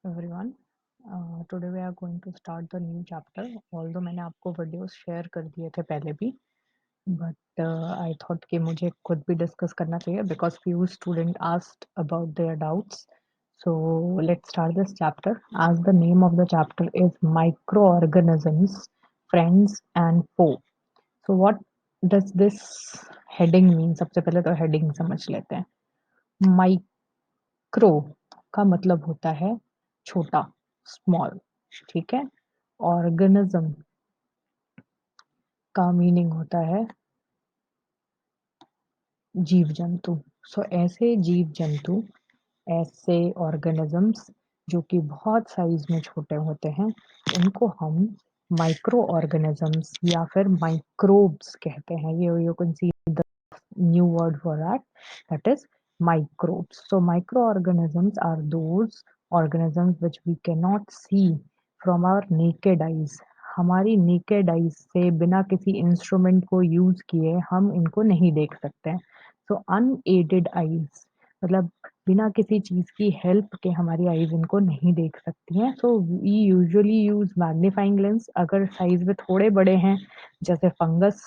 everyone. Today we are going to start the new chapter. Although मैंने आपको videos share कर दिए थे पहले भी, but I thought कि मुझे खुद भी डिस्कस करना चाहिए because few students asked about their doubts. So let's start this chapter. As the name of the chapter is microorganisms, friends and foe. So what does this heading mean? सबसे पहले तो heading समझ लेते हैं. Crow का मतलब होता है छोटा, स्मॉल, ठीक है। ऑर्गेनिज्म का मीनिंग होता है जीव जंतु। सो ऐसे जीव जंतु, ऐसे ऑर्गेनिजम्स जो कि बहुत साइज में छोटे होते हैं, उनको हम माइक्रो ऑर्गेनिजम्स या फिर माइक्रोब्स कहते हैं। ये you can C new word for that, that is microbes. So microorganisms are those organisms which we cannot see from our naked eyes. हमारी naked eyes से बिना किसी इंस्ट्रूमेंट को यूज किए हम इनको नहीं देख सकते हैं। सो अनएडेड आईज मतलब बिना किसी चीज की हेल्प के हमारी आईज इनको नहीं देख सकती हैं। So we usually use magnifying lens. अगर साइज में थोड़े बड़े हैं जैसे फंगस,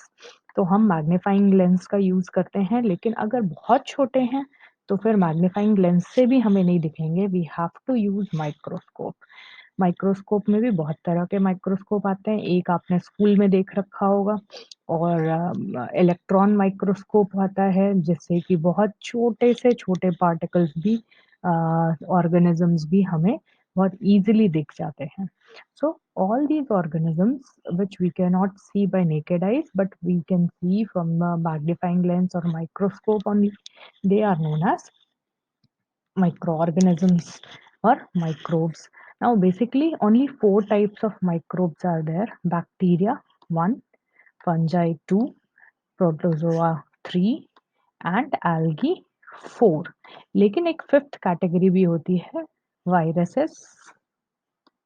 तो हम मैग्नीफाइंग लेंस का यूज करते हैं। लेकिन अगर बहुत छोटे हैं तो फिर मैग्नीफाइंग लेंस से भी हमें नहीं दिखेंगे। We have to use microscope. Microscope में भी बहुत तरह के माइक्रोस्कोप आते हैं। एक आपने स्कूल में देख रखा होगा, और इलेक्ट्रॉन माइक्रोस्कोप आता है जिससे कि बहुत छोटे से छोटे पार्टिकल्स भी, ऑर्गेनिजम्स भी हमें बहुत इजीली दिख जाते हैं। So all these organisms which we cannot see by naked eyes but we can see from a magnifying lens or microscope only, they are known as microorganisms or microbes. Now basically only four types of microbes are there: bacteria 1, fungi 2, protozoa 3 and algae 4. लेकिन एक fifth category भी होती है, viruses,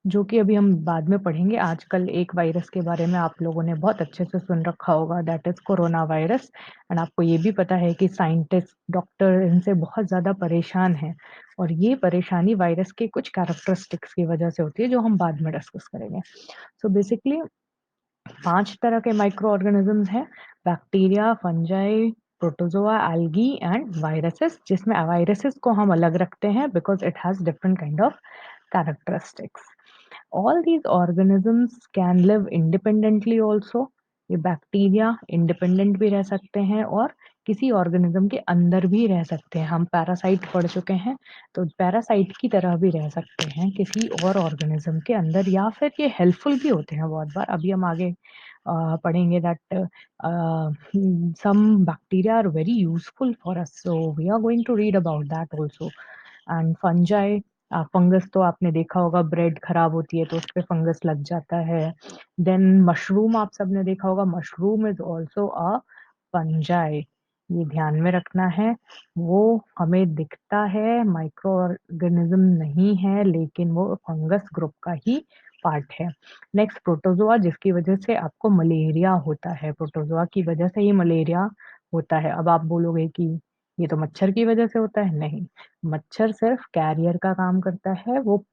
जो कि अभी हम बाद में पढ़ेंगे। आजकल एक वायरस के बारे में आप लोगों ने बहुत अच्छे से सुन रखा होगा, that is corona virus. And आपको ये भी पता है कि साइंटिस्ट, डॉक्टर इनसे बहुत ज़्यादा परेशान हैं, और ये परेशानी वायरस के कुछ कैरेक्टरिस्टिक्स की वजह से होती है जो हम बाद में डिस्कस करेंगे। सो बेसिकली 5 तरह के माइक्रो ऑर्गेनिजम्स हैं: bacteria, fungi, protozoa, algae and viruses, जिसमें वायरसेस को हम अलग रखते हैं because it has different kind of characteristics. All these organisms can live independently also. ये बैक्टीरिया इंडिपेंडेंट भी रह सकते हैं और किसी ऑर्गेनिज्म के अंदर भी रह सकते हैं। हम पैरासाइट पढ़ चुके हैं, तो पैरासाइट की तरह भी रह सकते हैं किसी और ऑर्गेनिज्म के अंदर, या फिर ये हेल्पफुल भी होते हैं बहुत बार। अभी हम आगे पढ़ेंगे that some bacteria are very useful for us, so we are going to read about that also. And fungi, fungus तो आपने देखा होगा, ब्रेड खराब होती है तो उस पे फंगस लग जाता है। देन मशरूम आप सबने देखा होगा, mushroom is also a fungi. ये ध्यान में रखना है। वो हमें दिखता है, माइक्रो ऑर्गेनिज्म नहीं है, लेकिन वो फंगस ग्रुप का ही पार्ट है। नेक्स्ट प्रोटोजोआ, जिसकी वजह से आपको मलेरिया होता है। प्रोटोजोआ की वजह से ही मलेरिया होता है। अब आप बोलोगे कि ये तो मच्छर की वजह से होता है। नहीं, मच्छर सिर्फ कैरियर का काम करता है। वो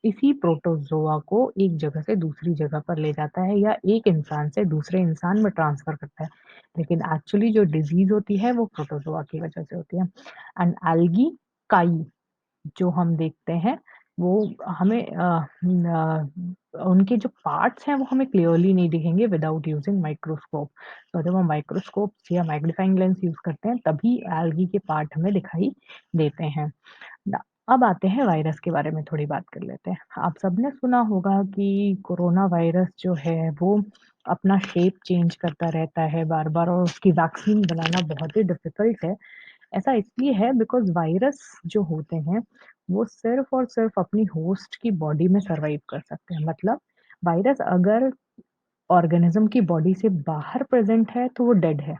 इसी प्रोटोजोआ को एक जगह से दूसरी जगह पर ले जाता है या एक इंसान से दूसरे इंसान में ट्रांसफर करता है, लेकिन एक्चुअली जो डिजीज होती है वो प्रोटोजोआ की वजह से होती है। एंड एल्गी, काई, जो हम देखते हैं वो हमें उनके जो पार्ट्स हैं वो हमें क्लियरली नहीं दिखेंगे विदाउट यूजिंग माइक्रोस्कोप। तो जब हम माइक्रोस्कोप या मैग्नीफाइंग लेंस यूज करते हैं तभी एल्गी के पार्ट हमें दिखाई देते हैं। अब आते हैं वायरस के बारे में थोड़ी बात कर लेते हैं। आप सबने सुना होगा कि कोरोना वायरस जो है वो अपना शेप चेंज करता रहता है बार बार, और उसकी वैक्सीन बनाना बहुत ही डिफिकल्ट है। ऐसा इसलिए है बिकॉज वायरस जो होते हैं वो सिर्फ और सिर्फ अपनी होस्ट की बॉडी में सरवाइव कर सकते हैं। मतलब वायरस अगर ऑर्गेनिज्म की बॉडी से बाहर प्रेजेंट है तो वो डेड है,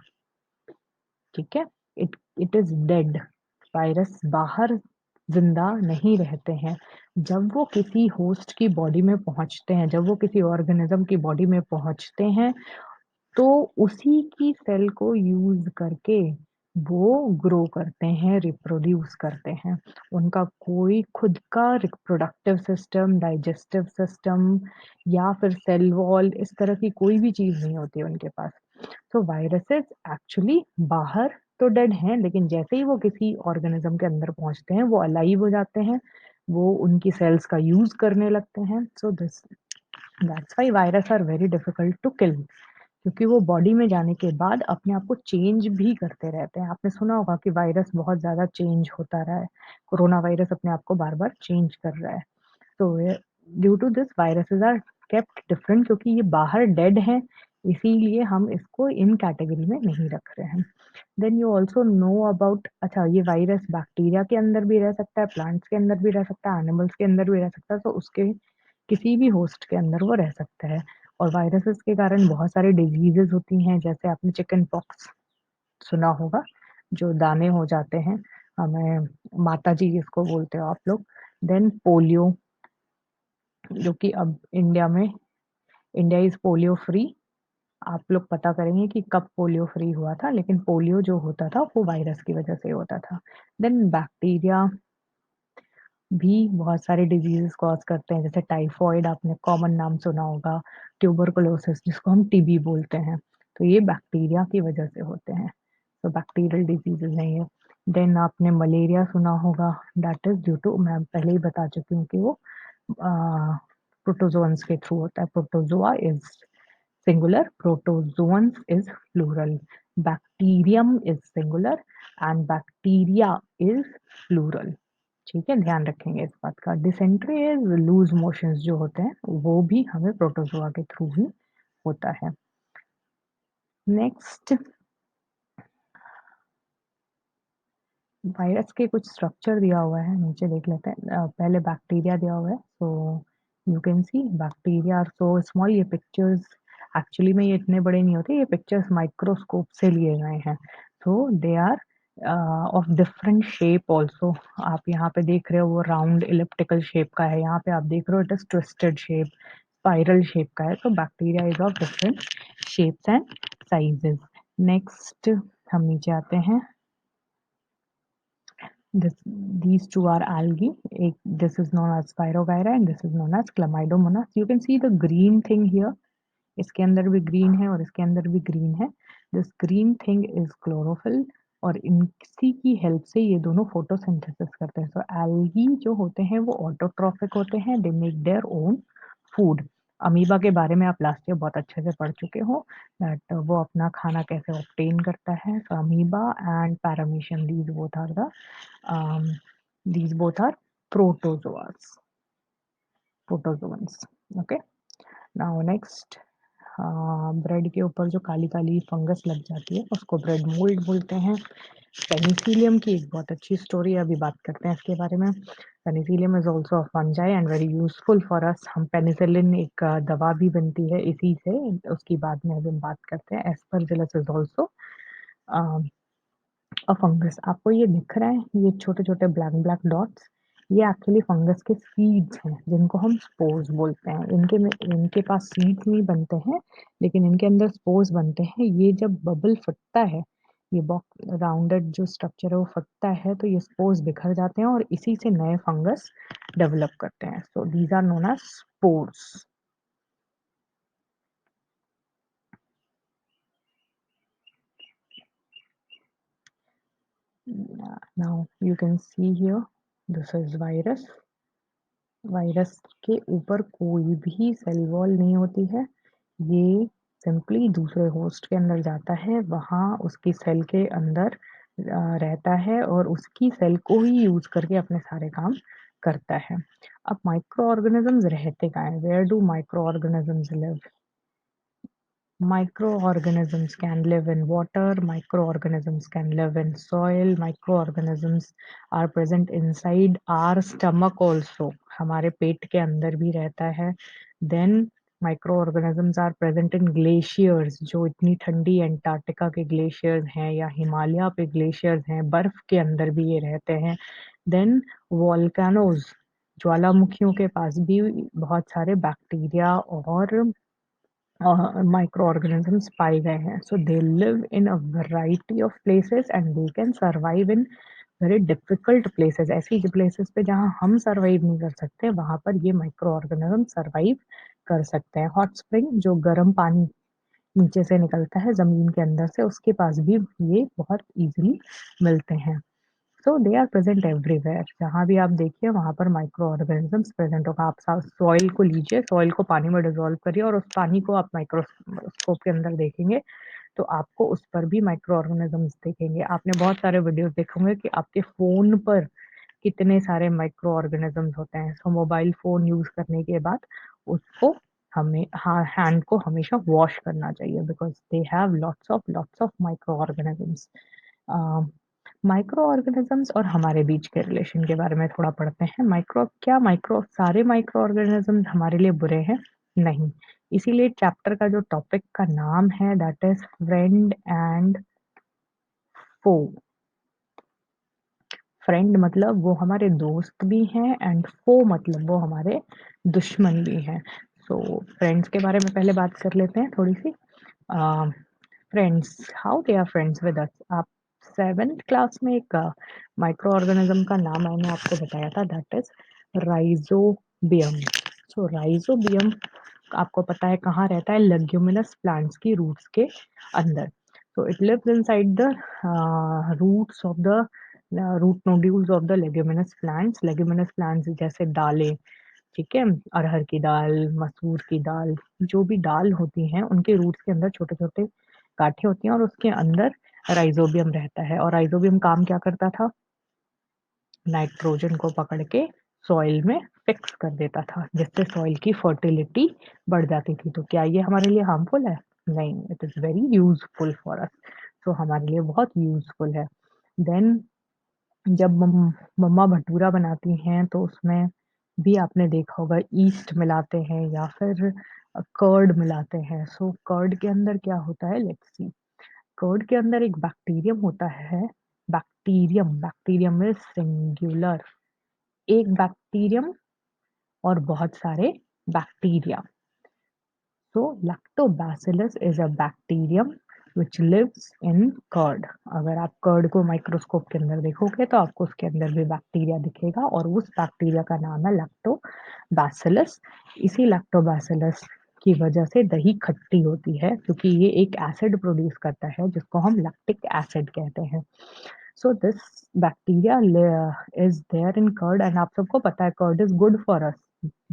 ठीक है। It it is dead. Virus बाहर जिंदा नहीं रहते हैं। जब वो किसी होस्ट की बॉडी में पहुंचते हैं, जब वो किसी ऑर्गेनिज्म की बॉडी में पहुंचते हैं, तो उसी की सेल को यूज करके वो ग्रो करते हैं, रिप्रोड्यूस करते हैं। उनका कोई खुद का रिप्रोडक्टिव सिस्टम, डाइजेस्टिव सिस्टम या फिर सेल वॉल इस तरह की कोई भी चीज़ नहीं होती है उनके पास। तो वायरसेस एक्चुअली बाहर तो डेड हैं, लेकिन जैसे ही वो किसी ऑर्गेनिज्म के अंदर पहुँचते हैं, वो अलाइव हो जाते हैं, वो उनकी सेल्स का यूज़ करने लगते हैं। So this that's why virus are very difficult to kill, क्योंकि वो बॉडी में जाने के बाद अपने आप को चेंज भी करते रहते हैं। आपने सुना होगा कि वायरस बहुत ज़्यादा चेंज होता रहा है। कोरोना वायरस अपने आप को बार-बार चेंज कर रहा है। तो due to this viruses are kept different, क्योंकि ये बाहर डेड हैं, इसीलिए हम इसको इन कैटेगरी में नहीं रख रहे हैं। Then you also know about, अच्छा ये वायरस बैक्टीरिया के अंदर भी रह सकता है, प्लांट्स के अंदर भी रह सकता है, एनिमल्स के अंदर भी रह सकता है, तो उसके किसी भी होस्ट के अंदर वो रह सकता है। और वायरसेस के कारण बहुत सारी डिजीजेस होती हैं, जैसे आपने चिकन पॉक्स सुना होगा, जो दाने हो जाते हैं, हमें माता जी जिसको बोलते हो आप लोग। देन पोलियो, जो कि अब इंडिया इज़ पोलियो फ्री। आप लोग पता करेंगे कि कब पोलियो फ्री हुआ था, लेकिन पोलियो जो होता था वो वायरस की वजह से होता था। देन बैक्टीरिया भी बहुत सारे डिजीज़ेज़ कॉज़ करते हैं, जैसे टाइफॉइड आपने कॉमन नाम सुना होगा, ट्यूबरकुलोसिस जिसको हम टीबी बोलते हैं, तो ये बैक्टीरिया की वजह से होते हैं। तो बैक्टीरियल डिजीज़ेज़ हैं ये। देन आपने मलेरिया सुना होगा, दैट इज़ ड्यू टू, मैं पहले ही बता चुकी हूँ कि वो प्रोटोज़ोअन्स के थ्रू होता है। Protozoa is singular, protozoans is plural, bacterium is singular and bacteria is plural। ठीक है, ध्यान रखेंगे इस बात का। डिसेंट्री इज लूज मोशंस जो होते हैं, वो भी हमें प्रोटोजोआ के थ्रू ही होता है। नेक्स्ट, वायरस के कुछ स्ट्रक्चर दिया हुआ है, नीचे देख लेते हैं। पहले बैक्टीरिया दिया हुआ है, so you can see bacteria are so small. ये पिक्चर्स एक्चुअली में ये इतने बड़े नहीं होते, ये पिक्चर्स माइक्रोस्कोप से लिए गए हैं, so they are of different shape also. आप यहाँ पे देख रहे हो वो राउंड इलिप्टिकल शेप का है, यहाँ पे आप देख रहे हो it is twisted shape, spiral shape का है। तो bacteria is of different shapes and sizes. Next हम नीचे आते हैं। These two are algae. This is known as Spirogyra and this is known as Chlamydomonas. You can see the green thing here. इसके अंदर भी ग्रीन है और इसके अंदर भी ग्रीन है। This green thing is chlorophyll, और इसी की हेल्प से ये दोनों फोटोसिंथेसिस करते हैं। सो एल्गी जो होते हैं वो ऑटोट्रॉफिक होते हैं, they make their own food. Amoeba के बारे में आप लास्ट ईयर बहुत अच्छे से पढ़ चुके हो, दैट वो अपना खाना कैसे ऑब्टेन करता है। So amoeba and paramecium, these both are protozoas, protozoans। Okay, now next, bread के ऊपर जो काली-काली फंगस लग जाती है उसको ब्रेड मोल्ड बोलते हैं। पेनिसिलियम की एक बहुत अच्छी स्टोरी है, अभी बात करते हैं इसके बारे में। Penicillium is also a fungi and very useful for us. हम पेनिसिलिन एक दवा भी बनती है इसी से, उसकी बाद में अभी हम बात करते हैं। Aspergillus is also a fungus. आपको ये दिख रहा है, ये छोटे-छोटे ब्लैक-ब्लैक डॉट्स, ये एक्चुअली फंगस के सीड्स हैं, जिनको हम स्पोर्स बोलते हैं। इनके पास सीड्स नहीं बनते हैं, लेकिन इनके अंदर स्पोर्स बनते हैं। ये जब बबल फटता है, ये बॉक्स राउंडेड जो स्ट्रक्चर है वो फटता है, तो ये स्पोर्स बिखर जाते हैं और इसी से नए फंगस डेवलप करते हैं। So these are known as spores. Now you can see here, this is virus. Virus के ऊपर कोई भी सेल वॉल नहीं होती है। ये सिंपली दूसरे होस्ट के अंदर जाता है, वहाँ उसकी सेल के अंदर रहता है और उसकी सेल को ही यूज़ करके अपने सारे काम करता है। अब माइक्रो ऑर्गेनिज़म्स रहते कहाँ हैं? Where do microorganisms live? Microorganisms can live in water, microorganisms can live in soil, microorganisms are present inside our stomach also, हमारे पेट के अंदर भी रहता है। Then microorganisms are present in glaciers, जो इतनी ठंडी अंटार्कटिका के ग्लेशियर्स हैं या हिमालय पे ग्लेशियर्स हैं, बर्फ के अंदर भी ये रहते हैं। Then volcanoes, ज्वालामुखियों के पास भी बहुत सारे बैक्टीरिया और माइक्रो ऑर्गेनिजम्स पाए गए हैं. So they live in a variety of places and they can survive in very difficult places. ऐसी प्लेसेस पे जहाँ हम सर्वाइव नहीं कर सकते, वहां पर ये माइक्रो ऑर्गेनिज्म सर्वाइव कर सकते हैं. हॉट स्प्रिंग, जो गर्म पानी नीचे से निकलता है जमीन के अंदर से, उसके पास भी ये बहुत इजीली मिलते हैं. So they are present everywhere. जहाँ भी आप देखिए वहाँ पर माइक्रो ऑर्गेनिजम्स प्रेजेंट होगा. आप सॉइल को लीजिए, सॉइल को पानी में डिजोल्व करिए और उस पानी को आप माइक्रोस्कोप के अंदर देखेंगे तो आपको उस पर भी माइक्रो ऑर्गेनिजम्स दिखेंगे. आपने बहुत सारे वीडियोस देखे होंगे कि आपके फोन पर कितने सारे माइक्रो ऑर्गेनिजम्स होते हैं. सो मोबाइल फोन यूज करने के बाद उसको हमें हैंड को हमेशा वॉश करना चाहिए because they have lots of micro organisms. Micro organisms और हमारे बीच के रिलेशन के बारे में थोड़ा पढ़ते हैं. माइक्रो सारे माइक्रो ऑर्गेनिजम्स हमारे लिए बुरे हैं? नहीं. इसीलिए चैप्टर का जो टॉपिक का नाम है that is friend and foe. Friend मतलब वो हमारे दोस्त भी हैं एंड फो मतलब वो हमारे दुश्मन भी हैं. सो फ्रेंड्स के बारे में पहले बात कर लेते हैं थोड़ी सी. Friends, how they are friends with us. आप सेवेंथ क्लास में एक माइक्रो ऑर्गेनिज्म का नाम मैंने आपको बताया था that is rhizobium. So rhizobium आपको पता है कहाँ रहता है? लेग्यूमिनस प्लांट्स की रूट्स के अंदर. So it lives inside the roots of the root nodules of the leguminous plants. Leguminous plants जैसे दालें, ठीक है, अरहर की दाल, मसूर की दाल, जो भी दाल होती हैं उनके रूट्स के अंदर छोटे छोटे गांठें होती हैं और उसके अंदर राइजोबियम रहता है. और राइजोबियम काम क्या करता था? नाइट्रोजन को पकड़ के सॉइल में फिक्स कर देता था जिससे सॉइल की फर्टिलिटी बढ़ जाती थी. तो क्या ये हमारे लिए हार्मफुल है? नहीं, it is very useful for अस. तो हमारे लिए बहुत यूजफुल है. देन जब मम्मा भटूरा बनाती हैं तो उसमें भी आपने देखा होगा ईस्ट मिलाते हैं या फिर कर्ड मिलाते हैं. सो कर्ड के अंदर क्या होता है? Let's see. कर्ड के अंदर एक बैक्टीरियम होता है. Bacterium, bacterium is singular. एक बैक्टीरियम और बहुत सारे bacteria. So lactobacillus is a bacterium which lives in curd. अगर आप कर्ड को माइक्रोस्कोप के अंदर देखोगे तो आपको उसके अंदर भी बैक्टीरिया दिखेगा और उस बैक्टीरिया का नाम है लैक्टोबैसिलस. इसी लैक्टोबैसिलस की वजह से दही खट्टी होती है क्योंकि ये एक एसिड प्रोड्यूस करता है जिसको हम लैक्टिक एसिड कहते हैं. So this bacteria is there in curd and आप सबको पता है curd is good for us.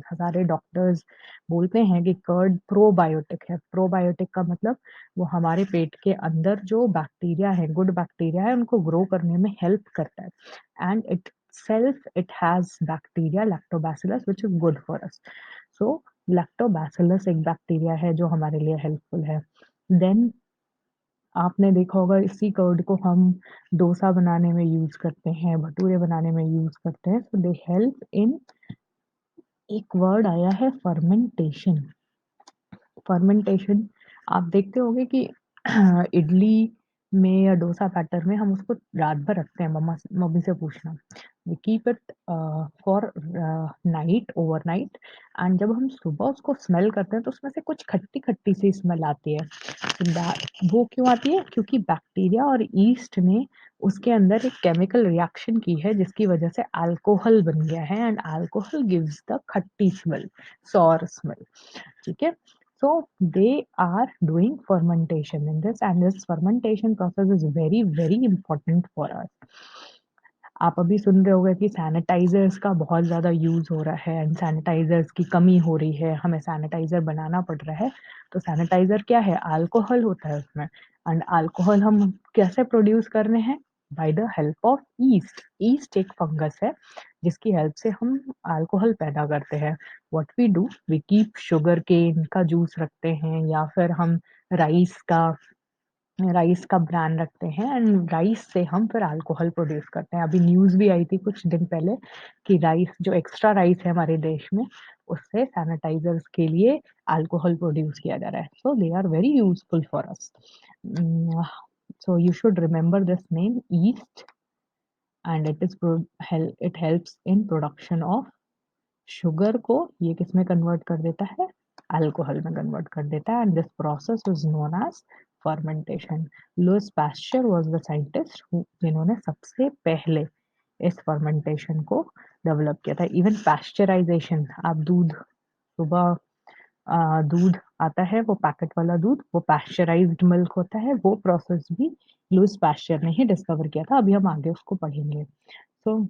सारे डॉक्टर्स बोलते हैं कि कर्ड प्रोबायोटिक है. प्रोबायोटिक का मतलब वो हमारे पेट के अंदर जो बैक्टीरिया है, गुड बैक्टीरिया है, उनको ग्रो करने में हेल्प करता है and it has bacteria lactobacillus which is good for us. So lactobacillus एक बैक्टीरिया है जो हमारे लिए हेल्पफुल है. देन आपने देखा होगा इसी कर्ड को हम डोसा बनाने में यूज करते हैं, भटूरे बनाने में यूज करते हैं. So they help in. एक वर्ड आया है फर्मेंटेशन. फर्मेंटेशन आप देखते होंगे कि इडली में या डोसा बैटर में हम उसको रात भर रखते हैं. मम्मी से पूछना. We keep it for night, overnight, and जब हम सुबह उसको स्मेल करते हैं तो उसमें से कुछ खट्टी खट्टी सी स्मेल आती है. वो क्यों आती है? क्योंकि बैक्टीरिया और ईस्ट ने उसके अंदर एक केमिकल रिएक्शन की है जिसकी वजह से अल्कोहल बन गया है एंड अल्कोहल गिव्स द खट्टी स्मेल, सॉर स्मेल. ठीक है. So they are doing fermentation in this and this fermentation process is very very important for us. आप अभी सुन रहे होंगे कि सैनिटाइजर्स का बहुत ज़्यादा यूज़ हो रहा है एंड सैनिटाइजर्स की कमी हो रही है, हमें सैनिटाइजर बनाना पड़ रहा है. तो सैनिटाइजर क्या है? अल्कोहल होता है उसमें. एंड अल्कोहल हम कैसे प्रोड्यूस कर रहे हैं? By the help of yeast. Yeast एक फंगस है जिसकी हेल्प से हम अल्कोहल पैदा करते हैं. What we do, we keep sugarcane का जूस रखते हैं या फिर हम राइस का राइस का ब्रांड रखते हैं एंड राइस से हम फिर अल्कोहल प्रोड्यूस करते हैं. अभी न्यूज़ भी आई थी कुछ दिन पहले कि राइस, जो एक्स्ट्रा राइस है हमारे देश में, उससे सैनिटाइजर्स के लिए अल्कोहल प्रोड्यूस किया जा रहा है. So they are very useful for us. So you should remember this name yeast and it helps in production of sugar को. ये किस में कन्वर्ट कर देता है? अल्कोहल में कन्वर्ट कर देता है, and this process is known as fermentation. Louis Pasteur was the scientist जिन्होंने सबसे पहले इस फर्मेंटेशन को डेवलप किया था। इवन पास्चराइजेशन, आप दूध सुबह दूध आता है, वो पैकेट वाला दूध, वो पास्चराइज्ड मिल्क होता है, वो प्रोसेस भी लुईस पास्चर ने ही डिस्कवर किया था। अभी हम आगे उसको पढ़ेंगे। सो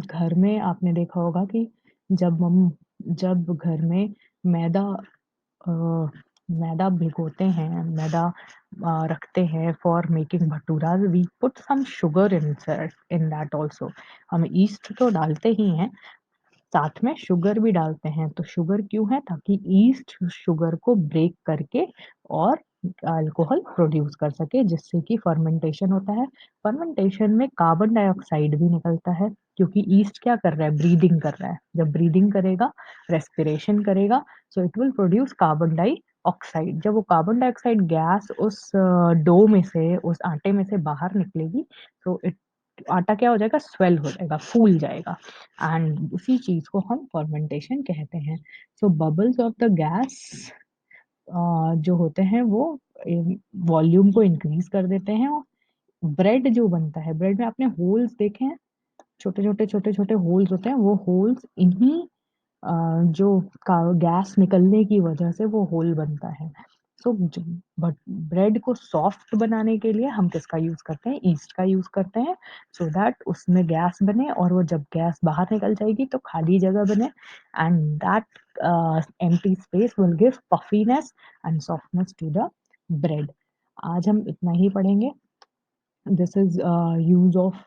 घर में आपने देखा होगा कि जब घर में मैदा अ, मैदा भिगोते हैं, मैदा रखते हैं for making bhaturas, we put some sugar in that also. हम ईस्ट तो डालते ही हैं, साथ में शुगर भी डालते हैं। तो शुगर क्यों है? ताकि ईस्ट शुगर को ब्रेक करके और अल्कोहल प्रोड्यूस कर सके, जिससे कि फर्मेंटेशन होता है। फर्मेंटेशन में कार्बन डाइऑक्साइड भी निकलता है, क्योंकि ईस्ट क्या कर रहा है? ब्रीदिंग कर रहा है। जब ब्रीदिंग करेगा, रेस्पिरेशन करेगा, so it will produce carbon dioxide. जब वो कार्बन डाइऑक्साइड गैस उस डो में से, उस आटे में से बाहर निकलेगी, तो इट आटा क्या हो जाएगा? स्वेल हो जाएगा, फूल जाएगा, एंड उसी चीज को हम फर्मेंटेशन कहते हैं। सो बबल्स ऑफ द गैस जो होते हैं वो वॉल्यूम को इंक्रीज कर देते हैं। और ब्रेड जो बनता है, ब्रेड में आपने होल्स देखे हैं, छोटे छोटे होल्स होते हैं, वो होल्स इन्हीं अ, जो गैस निकलने की वजह से वो होल बनता है। सो बट ब्रेड को सॉफ्ट बनाने के लिए हम किसका यूज करते हैं? ईस्ट का यूज करते हैं, सो दैट उसमें गैस बने, और वो जब गैस बाहर निकल जाएगी तो खाली जगह बने, and that empty space will give puffiness and softness to the bread. आज हम इतना ही पढ़ेंगे। This is use of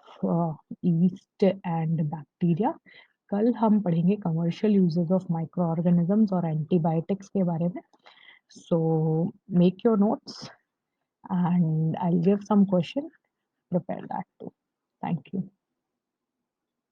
yeast and bacteria. कल हम पढ़ेंगे commercial uses of micro organisms और एंटीबायोटिक्स के बारे में। So make your notes and I'll give some question. Prepare that too. Thank you.